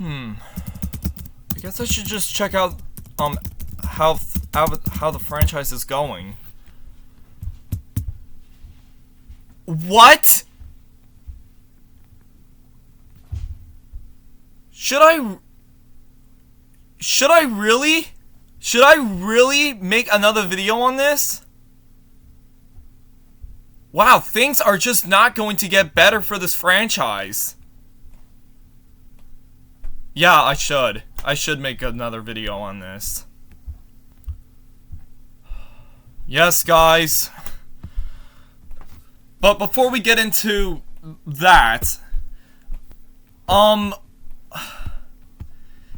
I guess I should just check out how the franchise is going. What? Should I really make another video on this? Wow, things are just not going to get better for this franchise. Yeah, I should. I should make another video on this. Yes, guys. But before we get into that,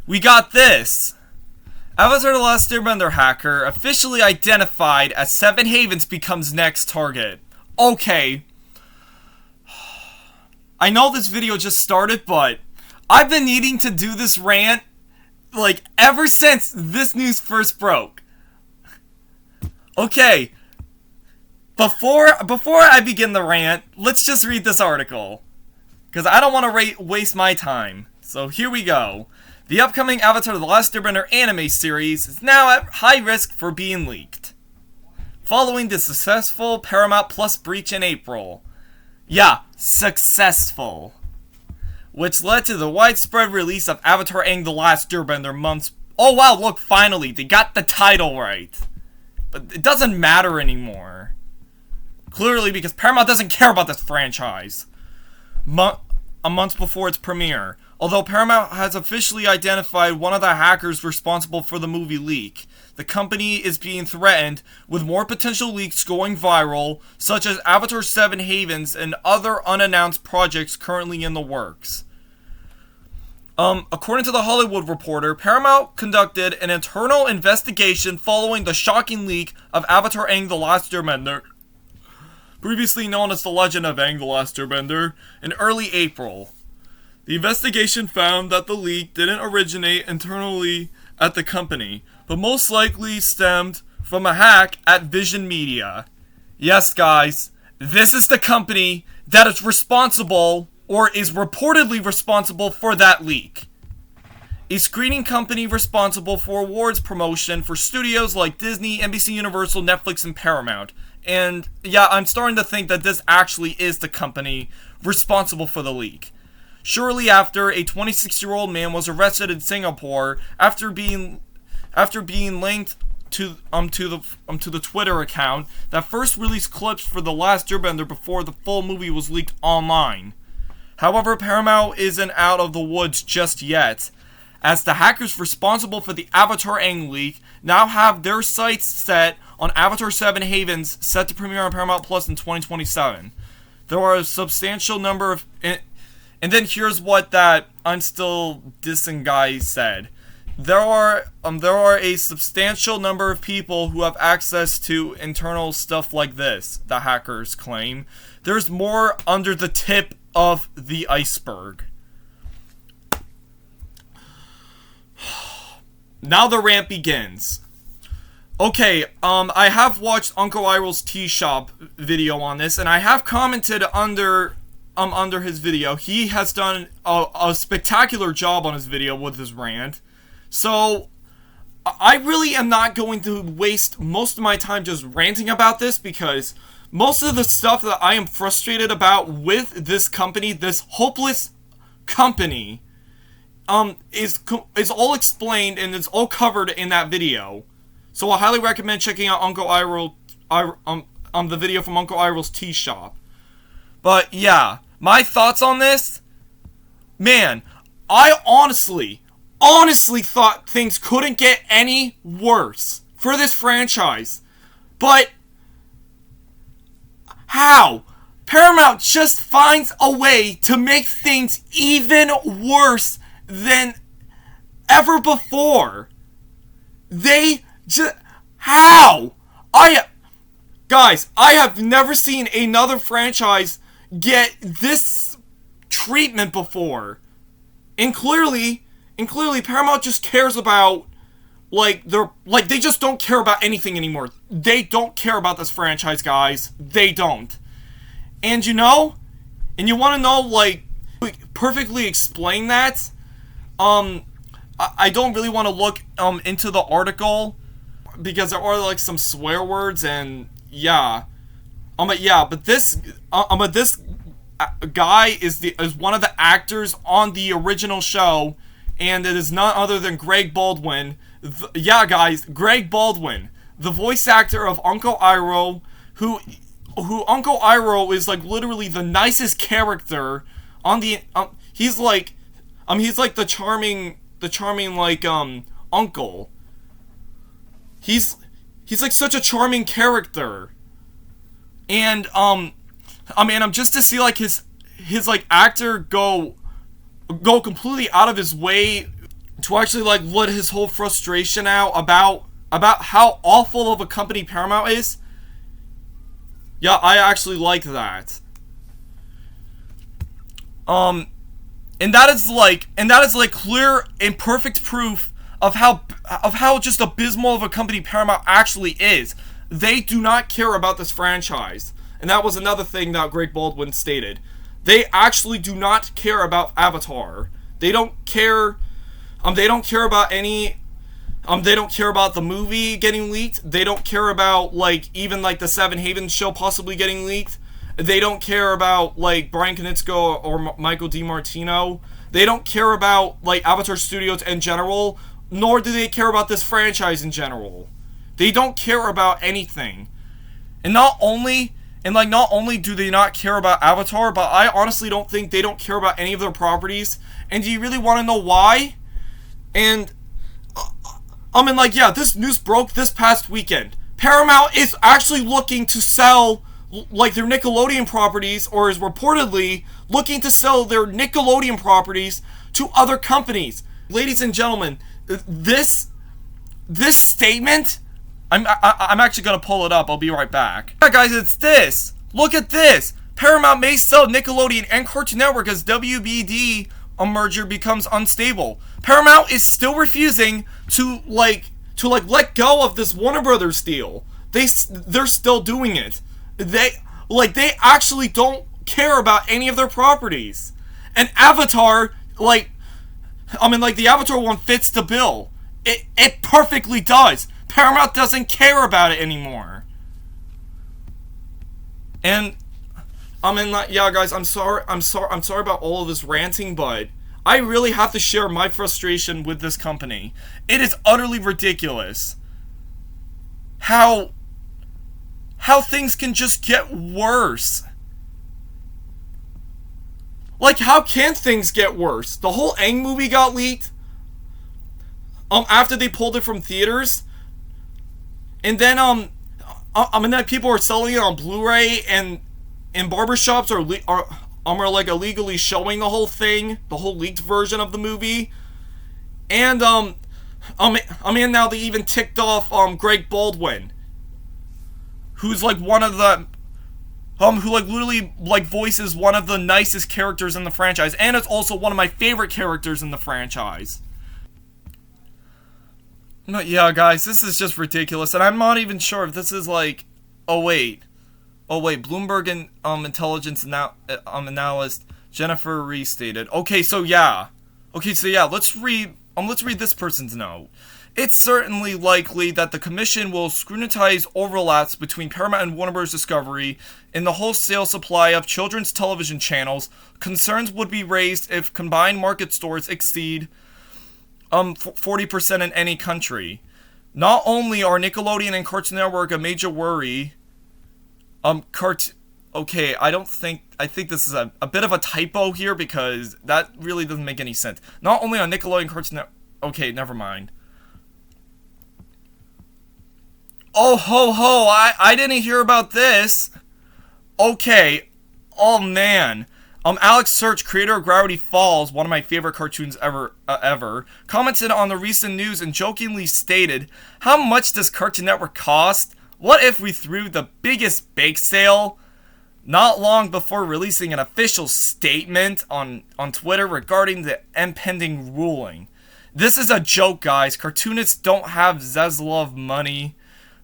we got this. Avatar: The Last Airbender hacker officially identified as Seven Havens becomes next target. Okay. I know this video just started, but I've been needing to do this rant, like, ever since this news first broke. Okay. Before I begin the rant, let's just read this article, because I don't want to waste my time. So here we go. The upcoming Avatar: The Last Airbender anime series is now at high risk for being leaked, following the successful Paramount Plus breach in April. Yeah, successful. Which led to the widespread release of Avatar Aang: The Last Airbender months. Oh wow, look, finally, they got the title right. But it doesn't matter anymore. Clearly, because Paramount doesn't care about this franchise. A month before its premiere. Although Paramount has officially identified one of the hackers responsible for the movie leak, the company is being threatened with more potential leaks going viral, such as Avatar 7 Havens and other unannounced projects currently in the works. According to The Hollywood Reporter, Paramount conducted an internal investigation following the shocking leak of Avatar Aang: The Last Airbender, previously known as The Legend of Aang: The Last Airbender, in early April. The investigation found that the leak didn't originate internally at the company, but most likely stemmed from a hack at Vision Media. Yes, guys, this is the company that is responsible, or is reportedly responsible, for that leak. A screening company responsible for awards promotion for studios like Disney, NBC Universal, Netflix, and Paramount. And yeah, I'm starting to think that this actually is the company responsible for the leak. Shortly after, a 26-year-old man was arrested in Singapore after being linked to the Twitter account that first released clips for The Last Airbender before the full movie was leaked online. However, Paramount isn't out of the woods just yet, as the hackers responsible for the Avatar Aang leak now have their sights set on Avatar 7 Havens, set to premiere on Paramount Plus in 2027. There are a substantial number of... And then here's what that I'm still dissing guy said. There are a substantial number of people who have access to internal stuff like this, the hackers claim. There's more under the tip of the iceberg. Now the rant begins. Okay, I have watched Uncle Iroh's Tea Shop video on this, and I have commented under his video. He has done a spectacular job on his video with his rant. So, I really am not going to waste most of my time just ranting about this, because most of the stuff that I am frustrated about with this company, this hopeless company, is all explained and it's all covered in that video. So I highly recommend checking out Uncle Iroh, the video from Uncle Iroh's Tea Shop. But yeah, my thoughts on this, man, I honestly thought things couldn't get any worse for this franchise. But how? Paramount just finds a way to make things even worse than ever before. They just... How? Guys, I have never seen another franchise get this treatment before. And clearly Paramount just cares about, they just don't care about anything anymore. They don't care about this franchise, guys. They don't. And you know, and you want to know, perfectly explain that? I don't really want to look into the article because there are like some swear words and yeah. But this guy is one of the actors on the original show, and it is none other than Greg Baldwin. Yeah, guys, Greg Baldwin, the voice actor of Uncle Iroh, who Uncle Iroh is like literally the nicest character on the he's like the charming like uncle. He's like such a charming character. And I'm just to see like his like actor go completely out of his way to actually like let his whole frustration out about how awful of a company Paramount is. Yeah, I actually like that. And that is like clear and perfect proof of how just abysmal of a company Paramount actually is. They do not care about this franchise. And that was another thing that Greg Baldwin stated. They actually do not care about Avatar. They don't care. They don't care about any. They don't care about the movie getting leaked. They don't care about like even like the Seven Havens show possibly getting leaked. They don't care about like Brian Konietzko or Michael DiMartino. They don't care about like Avatar Studios in general, nor do they care about this franchise in general. They don't care about anything. And not only do they not care about Avatar, but I honestly don't think they don't care about any of their properties. And do you really want to know why? And this news broke this past weekend. Paramount is actually looking to sell like their Nickelodeon properties, or is reportedly looking to sell their Nickelodeon properties to other companies. Ladies and gentlemen, this statement, I'm actually gonna pull it up. I'll be right back. Yeah, guys, it's this. Look at this. Paramount may sell Nickelodeon and Cartoon Network as WBD merger becomes unstable. Paramount is still refusing to let go of this Warner Brothers deal. They're still doing it. They actually don't care about any of their properties. And Avatar, the Avatar one fits the bill. It perfectly does. Paramount doesn't care about it anymore. And yeah, guys, I'm sorry about all of this ranting, but I really have to share my frustration with this company. It is utterly ridiculous how things can just get worse. Like, how can things get worse? The whole Aang movie got leaked after they pulled it from theaters. And then, then people are selling it on Blu-ray, and barbershops are like illegally showing the whole thing, the whole leaked version of the movie. And, now they even ticked off, Greg Baldwin, who's like one of the, who like literally like voices one of the nicest characters in the franchise, and it's also one of my favorite characters in the franchise. But yeah, guys, this is just ridiculous, and I'm not even sure if this is like, oh wait, Bloomberg and intelligence analyst Jennifer Ree stated. Okay, so yeah, let's read this person's note. It's certainly likely that the commission will scrutinize overlaps between Paramount and Warner Bros. Discovery in the wholesale supply of children's television channels. Concerns would be raised if combined market stores exceed 40% in any country. Not only are Nickelodeon and Cartoon Network a major worry, I think this is a bit of a typo here, because that really doesn't make any sense. Not only on Nickelodeon and Cartoon Network, okay, never mind. Oh ho ho, I didn't hear about this. Okay, oh man. Alex Search, creator of Gravity Falls, one of my favorite cartoons ever, commented on the recent news and jokingly stated, "How much does Cartoon Network cost? What if we threw the biggest bake sale?" Not long before releasing an official statement on Twitter regarding the impending ruling. This is a joke, guys. Cartoonists don't have Zaslav money,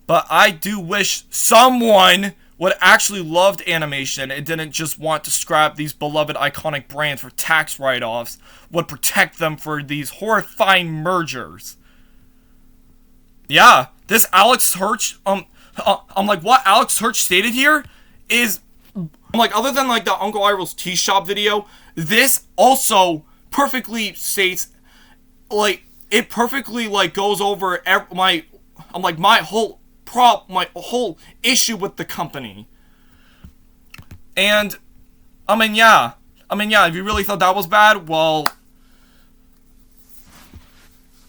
but I do wish someone would actually loved animation and didn't just want to scrap these beloved iconic brands for tax write-offs, would protect them for these horrifying mergers. Yeah, this Alex Hirsch, I'm like, what Alex Hirsch stated here is, I'm like, other than like the Uncle Iroh's tea shop video, this also perfectly states, like, it perfectly like goes over my whole issue with the company. And I mean, yeah, if you really thought that was bad, well,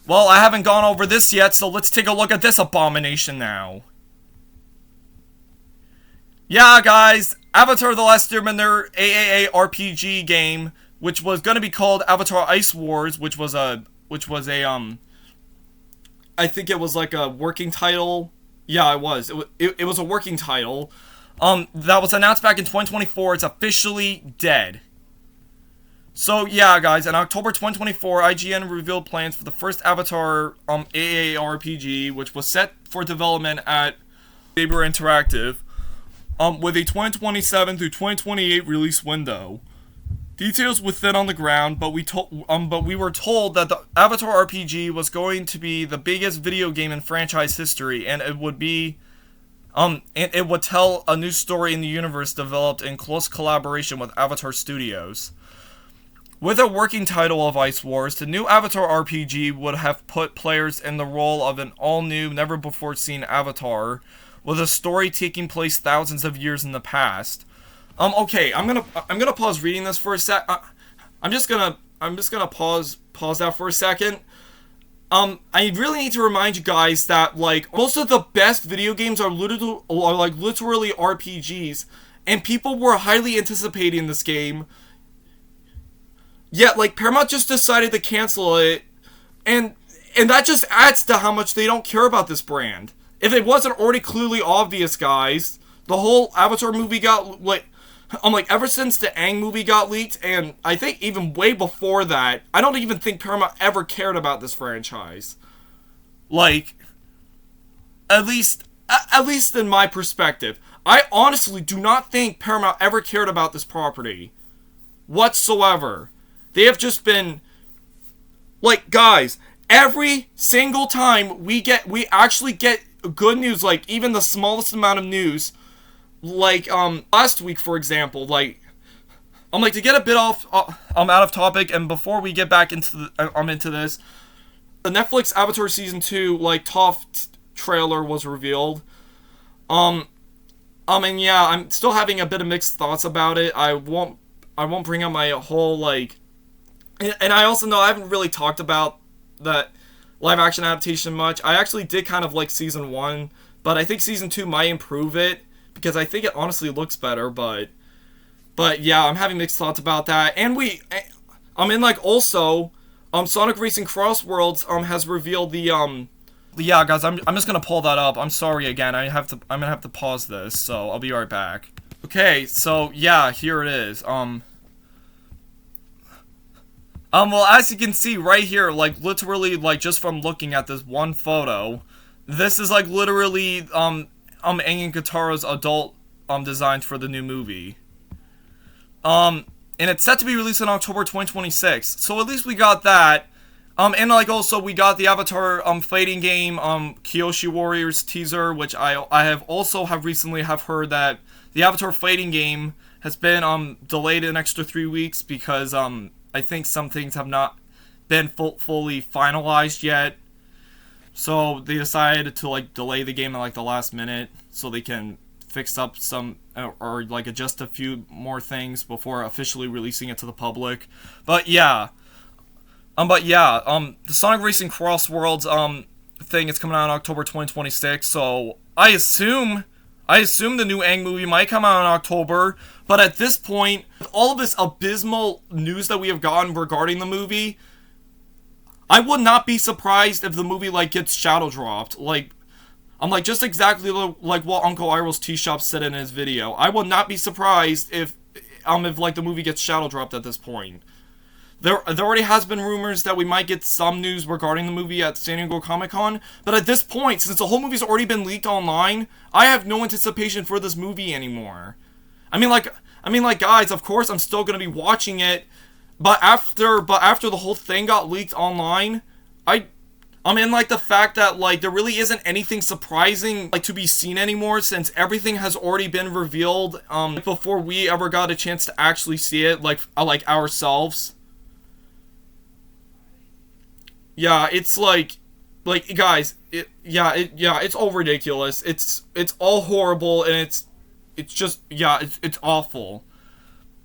I haven't gone over this yet, so let's take a look at this abomination now. Yeah, guys, Avatar The Last Airbender AAA RPG game, which was going to be called Avatar Ice Wars, which was a I think it was like a working title. Yeah, it was. It was a working title. That was announced back in 2024. It's officially dead. So yeah, guys, in October 2024, IGN revealed plans for the first Avatar AAA RPG, which was set for development at Saber Interactive, with a 2027 through 2028 release window. Details were thin on the ground, but we were told that the Avatar RPG was going to be the biggest video game in franchise history, and it would be, and it would tell a new story in the universe developed in close collaboration with Avatar Studios. With a working title of Ice Wars, the new Avatar RPG would have put players in the role of an all-new, never-before-seen Avatar, with a story taking place thousands of years in the past. Okay, I'm gonna pause reading this for a sec. I'm just gonna pause that for a second. I really need to remind you guys that, like, most of the best video games are literally RPGs, and people were highly anticipating this game. Yet, like, Paramount just decided to cancel it, and that just adds to how much they don't care about this brand. If it wasn't already clearly obvious, guys, the whole Avatar movie got, like, ever since the Aang movie got leaked, and I think even way before that, I don't even think Paramount ever cared about this franchise. Like, at least in my perspective, I honestly do not think Paramount ever cared about this property whatsoever. They have just been, like, guys, every single time we actually get good news, like, even the smallest amount of news, like, last week, for example, like, to get a bit off, out of topic, and before we get back into this, the Netflix Avatar Season 2, like, trailer was revealed. Yeah, I'm still having a bit of mixed thoughts about it. I won't bring up my whole, like, and I also know I haven't really talked about that live-action adaptation much. I actually did kind of like Season 1, but I think Season 2 might improve it, because I think it honestly looks better, but yeah, I'm having mixed thoughts about that. And also, Sonic Racing Cross Worlds, has revealed the, yeah, guys, I'm just gonna pull that up. I'm sorry again, I'm gonna have to pause this, so I'll be right back. Okay, so, yeah, here it is, well, as you can see right here, like, literally, like, just from looking at this one photo, this is, like, literally, Aang and Katara's adult, designs for the new movie. And it's set to be released in October 2026, so at least we got that. And, like, also, we got the Avatar, fighting game, Kyoshi Warriors teaser, which I have recently heard that the Avatar fighting game has been, delayed an extra 3 weeks because, I think some things have not been fully finalized yet. So they decided to, like, delay the game at, like, the last minute so they can fix up some, or like, adjust a few more things before officially releasing it to the public. But yeah. The Sonic Racing Cross Worlds, thing is coming out in October 2026, so I assume the new Aang movie might come out in October, but at this point, with all of this abysmal news that we have gotten regarding the movie, I would not be surprised if the movie, like, gets shadow dropped. Like, just exactly like what Uncle Iroh's Tea Shop said in his video. I would not be surprised if like, the movie gets shadow dropped at this point. There already has been rumors that we might get some news regarding the movie at San Diego Comic-Con, but at this point, since the whole movie's already been leaked online, I have no anticipation for this movie anymore. I mean, like, guys, of course I'm still gonna be watching it, but after the whole thing got leaked online, I mean, like, the fact that, like, there really isn't anything surprising, like, to be seen anymore, since everything has already been revealed, before we ever got a chance to actually see it, like ourselves. Yeah, it's like, guys, it's all ridiculous. It's all horrible, and it's just, yeah, it's awful.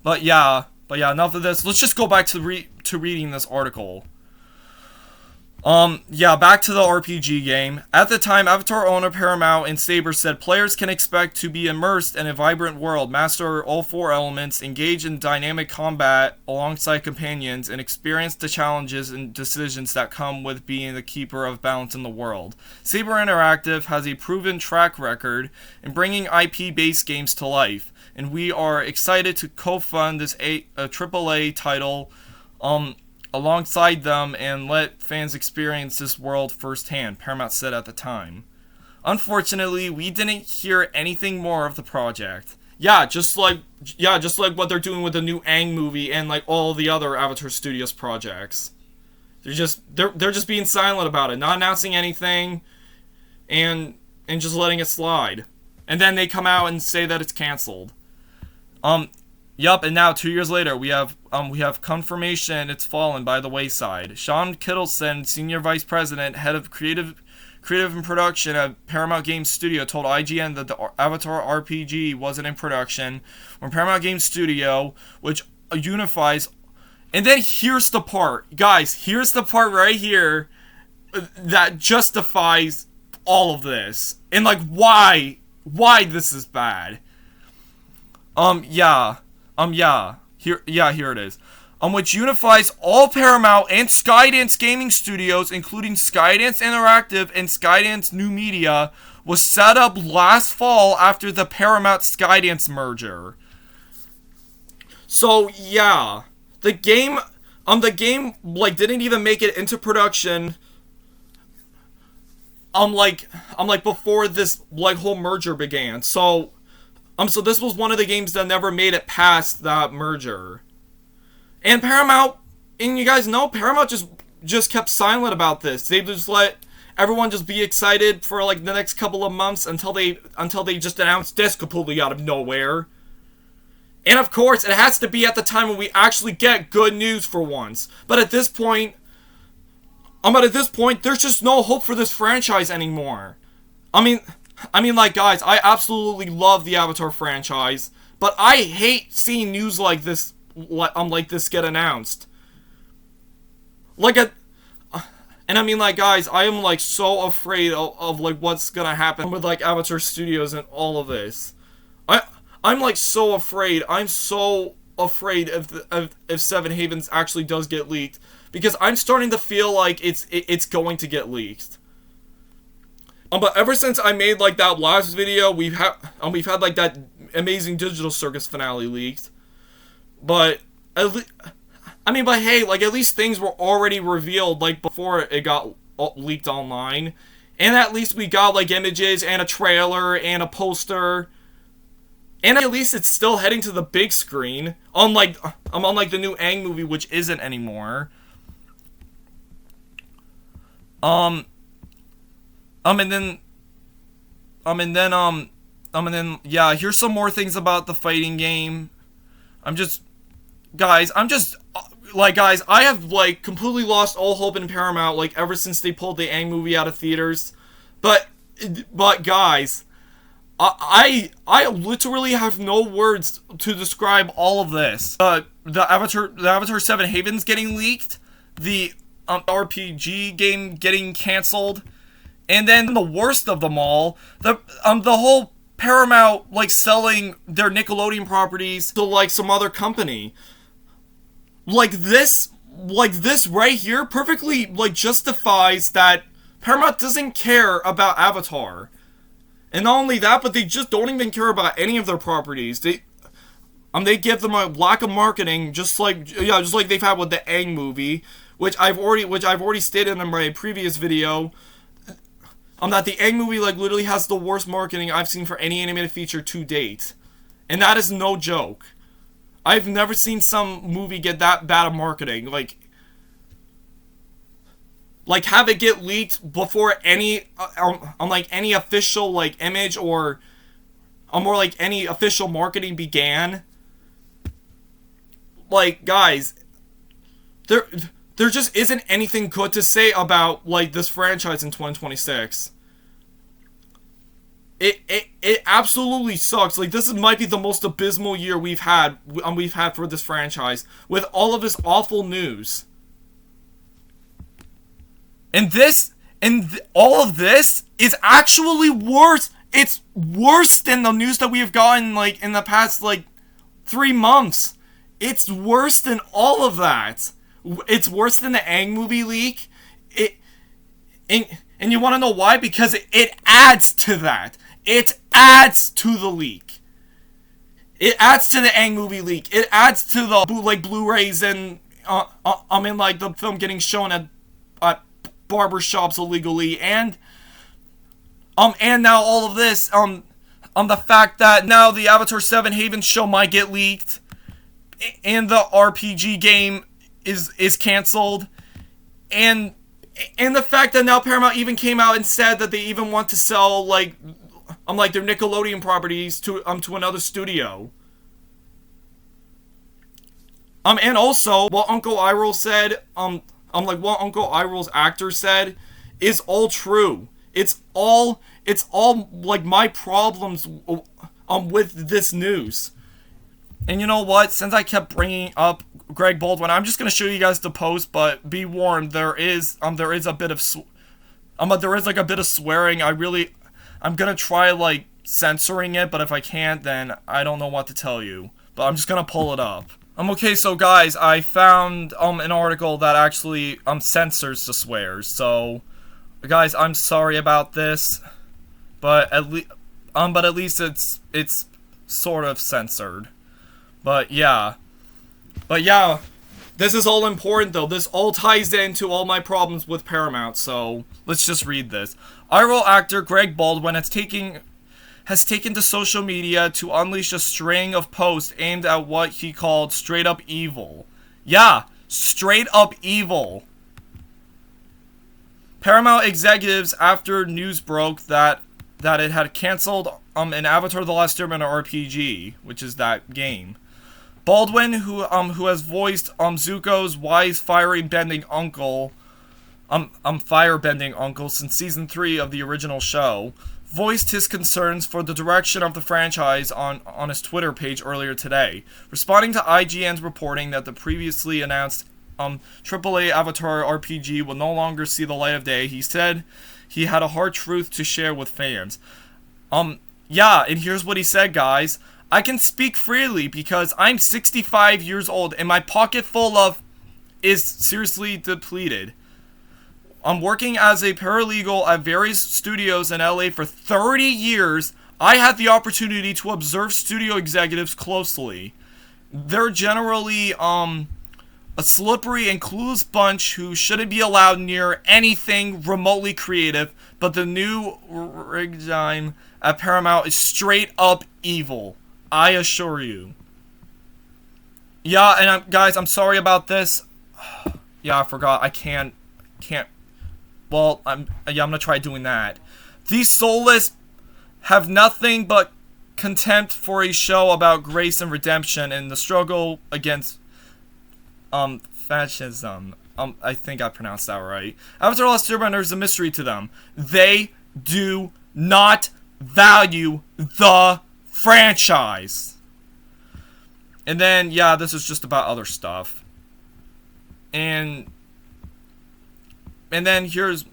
But yeah, enough of this. Let's just go back to reading this article. Yeah, back to the RPG game. At the time, Avatar owner Paramount and Saber said players can expect to be immersed in a vibrant world, master all 4 elements, engage in dynamic combat alongside companions, and experience the challenges and decisions that come with being the keeper of balance in the world. Saber Interactive has a proven track record in bringing IP-based games to life, and we are excited to co-fund this AAA title, alongside them and let fans experience this world firsthand, Paramount said at the time. Unfortunately, we didn't hear anything more of the project. Just like what they're doing with the new Aang movie and like all the other Avatar Studios projects. They're just being silent about it, not announcing anything, and just letting it slide. And then they come out and say that it's canceled. Yup, and now 2 years later, we have confirmation it's fallen by the wayside. Sean Kittleson, Senior Vice President, Head of Creative and Production at Paramount Games Studio, told IGN that the Avatar RPG wasn't in production when Paramount Games Studio, which unifies... And then here's the part. Guys, here's the part right here that justifies all of this. And, like, why this is bad. Here it is. Which unifies all Paramount and Skydance gaming studios, including Skydance Interactive and Skydance New Media, was set up last fall after the Paramount Skydance merger. So yeah, the game like didn't even make it into production. Before this like whole merger began. So this was one of the games that never made it past that merger. And Paramount, and you guys know, Paramount just kept silent about this. They just let everyone just be excited for like the next couple of months until they just announced this completely out of nowhere. And of course, it has to be at the time when we actually get good news for once. But at this point, there's just no hope for this franchise anymore. I mean, like, guys, I absolutely love the Avatar franchise, but I hate seeing news like this, like this get announced. And I mean, like, guys, I am, like, so afraid of like, what's gonna happen with, like, Avatar Studios and all of this. I'm, like, so afraid. I'm so afraid if Seven Havens actually does get leaked, because I'm starting to feel like it's going to get leaked. But ever since I made, like, that last video, we've had, like, that amazing Digital Circus finale leaked. But, but hey, like, at least things were already revealed, like, before it got leaked online. And at least we got, like, images and a trailer and a poster. And at least it's still heading to the big screen. Unlike the new Aang movie, which isn't anymore. Yeah, here's some more things about the fighting game. Guys, I have, like, completely lost all hope in Paramount, like, ever since they pulled the Aang movie out of theaters. But guys, I literally have no words to describe all of this. The Avatar 7 Havens getting leaked, the RPG game getting canceled, and then the worst of them all, the whole Paramount, like, selling their Nickelodeon properties to, like, some other company. Like this right here perfectly, like, justifies that Paramount doesn't care about Avatar. And not only that, but they just don't even care about any of their properties. They give them a lack of marketing, just like they've had with the Aang movie, which I've already stated in my previous video. That the Aang movie like literally has the worst marketing I've seen for any animated feature to date, and that is no joke. I've never seen some movie get that bad of marketing. Like have it get leaked before any any official like image or more like any official marketing began. Like, guys, there just isn't anything good to say about like this franchise in 2026. It absolutely sucks. Like, this might be the most abysmal year we've had for this franchise with all of this awful news. And all of this is actually worse. It's worse than the news that we have gotten like in the past like 3 months. It's worse than all of that. It's worse than the Aang movie leak. And you want to know why? Because it adds to that. It adds to the leak. It adds to the Aang movie leak. It adds to the bootleg Blu-rays and like the film getting shown at barbershops illegally, and now all of this the fact that now the Avatar 7 Haven show might get leaked, and the RPG game is canceled, and the fact that now Paramount even came out and said that they even want to sell like their Nickelodeon properties to another studio. And also what Uncle Iroh said, what Uncle Iroh's actor said is all true. It's all like my problems with this news. And you know what? Since I kept bringing up Greg Baldwin, I'm just gonna show you guys the post. But be warned, there is a bit of a bit of swearing. I'm gonna try like censoring it, but if I can't, then I don't know what to tell you. But I'm just gonna pull it up. Okay, so guys, I found an article that actually censors the swears. So, guys, I'm sorry about this, but at least it's sort of censored. But yeah, this is all important though. This all ties into all my problems with Paramount. So let's just read this. Iroh actor Greg Baldwin has taken to social media to unleash a string of posts aimed at what he called straight up evil. Yeah, straight up evil. Paramount executives, after news broke that it had canceled an Avatar The Last Airbender RPG, which is that game. Baldwin, who has voiced Zuko's wise fire-bending uncle since season 3 of the original show, voiced his concerns for the direction of the franchise on his Twitter page earlier today. Responding to IGN's reporting that the previously announced AAA Avatar RPG will no longer see the light of day, he said he had a hard truth to share with fans. Yeah, and here's what he said, guys. I can speak freely because I'm 65 years old and my pocket full of is seriously depleted. I'm working as a paralegal at various studios in LA for 30 years. I had the opportunity to observe studio executives closely. They're generally a slippery and clueless bunch who shouldn't be allowed near anything remotely creative, but the new regime at Paramount is straight up evil. I assure you. Yeah, and guys, I'm sorry about this. Yeah, I forgot. I can't. Well, I'm gonna try doing that. These soulless have nothing but contempt for a show about grace and redemption and the struggle against fascism. I think I pronounced that right. Avatar: The Last Airbender is a mystery to them. They do not value the franchise. And then, yeah, this is just about other stuff. And then here's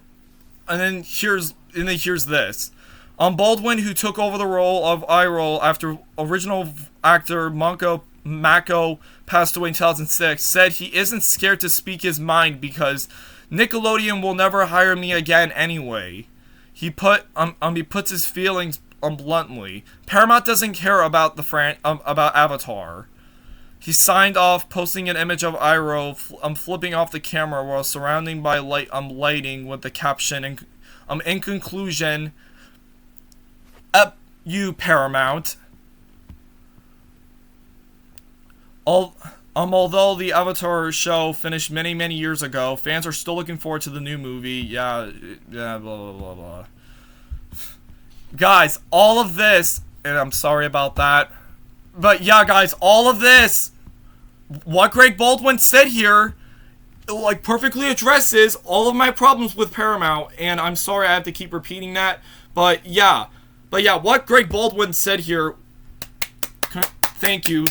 this. Baldwin, who took over the role of Iroh after original actor Mako passed away in 2006, said he isn't scared to speak his mind because Nickelodeon will never hire me again anyway. He puts his feelings bluntly. Paramount doesn't care about about Avatar. He signed off posting an image of Iroh flipping off the camera while surrounding by lighting with the caption in conclusion, you Paramount. Although the Avatar show finished many years ago, fans are still looking forward to the new movie. Yeah, blah blah blah. Guys, all of this, and I'm sorry about that, but yeah, guys, all of this, what Greg Baldwin said here, like, perfectly addresses all of my problems with Paramount, and I'm sorry I have to keep repeating that, but yeah, what Greg Baldwin said here, thank you.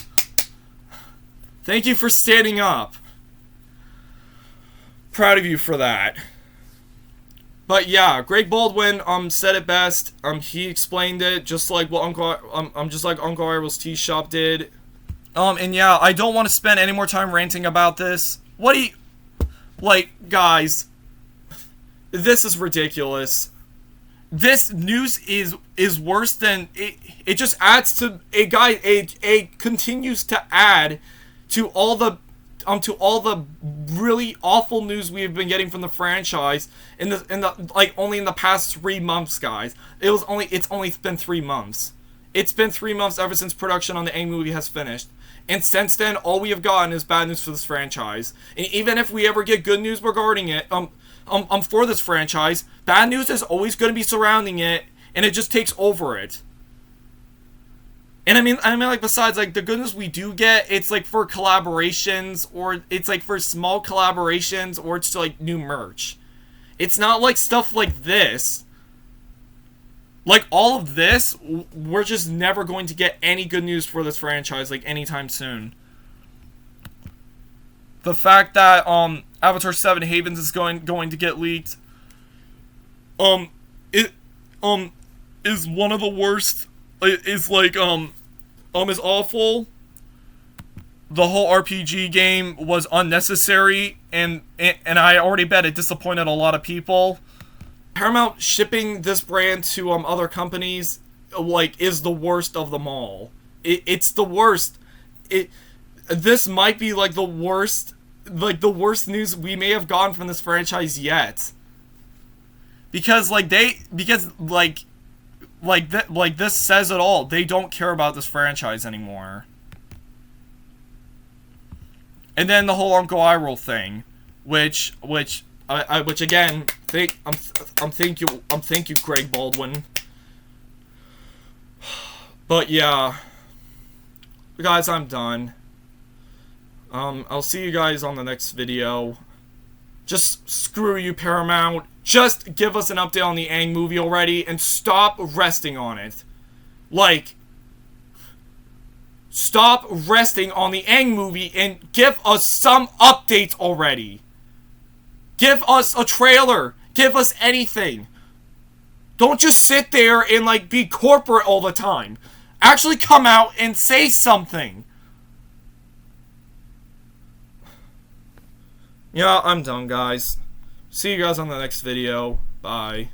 Thank you for standing up. Proud of you for that. But yeah, Greg Baldwin said it best. He explained it just like what Uncle Iroh's Tea Shop did. And yeah, I don't want to spend any more time ranting about this. What do you like, guys? This is ridiculous. This news is worse than it. It just adds to it continues to add to all the really awful news we have been getting from the franchise only in the past 3 months, guys. It's only been 3 months. It's been 3 months ever since production on the Aang movie has finished. And since then, all we have gotten is bad news for this franchise. And even if we ever get good news regarding it, for this franchise, bad news is always going to be surrounding it, and it just takes over it. And I mean, like, besides, like, the good news we do get, it's, like, for collaborations, or it's, like, for small collaborations, or it's, like, new merch. It's not, like, stuff like this. Like, all of this, we're just never going to get any good news for this franchise, like, anytime soon. The fact that, Avatar 7 Havens is going to get leaked, is one of the worst, is, like, is awful. The whole RPG game was unnecessary, and I already bet it disappointed a lot of people. Paramount shipping this brand to other companies, like, is the worst of them all. It's the worst. This might be like the worst news we may have gotten from this franchise yet. Because this says it all. They don't care about this franchise anymore. And then the whole Uncle Iroh thing, which again, thank you, Greg Baldwin. But yeah, guys, I'm done. I'll see you guys on the next video. Just screw you, Paramount. Just give us an update on the Aang movie already and stop resting on it. Like, stop resting on the Aang movie and give us some updates already. Give us a trailer. Give us anything. Don't just sit there and, like, be corporate all the time. Actually come out and say something. Yeah, I'm done, guys. See you guys on the next video. Bye.